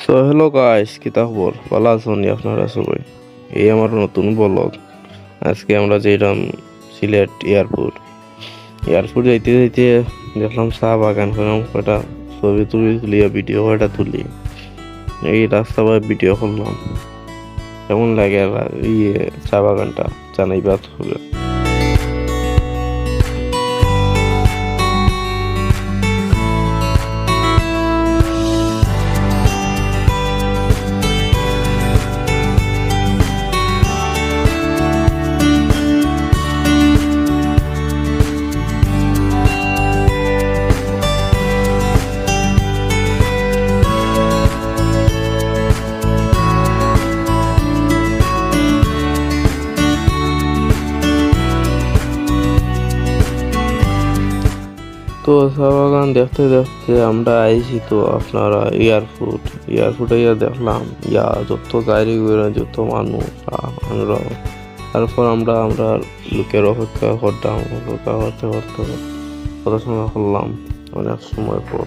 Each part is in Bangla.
সো হ্যালো গাইস, কি খবর? ভালো আছেন আপনারা সবাই? এই আমার নতুন ব্লগ। আজকে আমরা যেলাম সিলেট এয়ারপোর্ট যাইতে যাইতে দেখলাম চা বাগান, করলাম কয়টা ছবি তুলিয়া ভিডিও কয়টা তুলি। এই রাস্তা বা ভিডিও করলাম। কেমন লাগে ইয়ে চা বাগানটা জানাইবা হবে। তো চা বাগান দেখতে দেখতে আমরা আইছি তো আপনারা এয়ারপোর্টে গিয়ে দেখলাম যত গাড়ি ঘোড়া যত মানুষ আমরা। তারপর আমরা লোকের অপেক্ষা করতাম, অপেক্ষা করতে করতে কত সময় করলাম, অনেক সময় পর।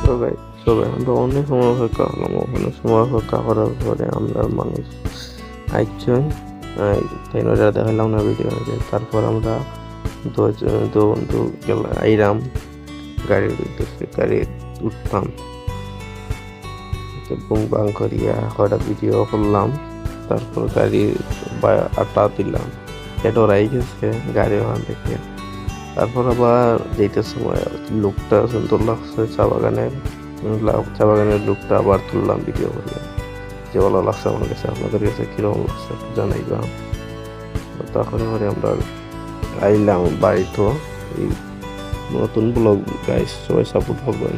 সবাই সবাই আমরা অনেক সময় অপেক্ষা করলাম। ওখানে সময় অপেক্ষা করার পরে আমরা মানুষ একজন তাই দেখালাম না ভিডিও। তারপর আমরা দু বন্ধু আইরাম গাড়ির উদ্দেশ্যে, গাড়ি উঠতাম, বুং বাং করিয়া কয়টা ভিডিও করলাম। তারপর গাড়ি আটা দিলাম, এটা রাই গেছে গাড়ি ওখান থেকে। তারপর আবার যেতে সময় লোকটা সুন্দর লাগছে চা বাগানের লোকটা আবার তুললাম ভিডিও করিয়া, যে ভালো লাগছে আমার কাছে। আপনাদের কাছে কিরকম লাগছে একটু জানাইবা। তখন আমরা আইলাম বাড়ি। তো এই নতুন ব্লগ গাইস, সবাই সাপোর্ট করবেন।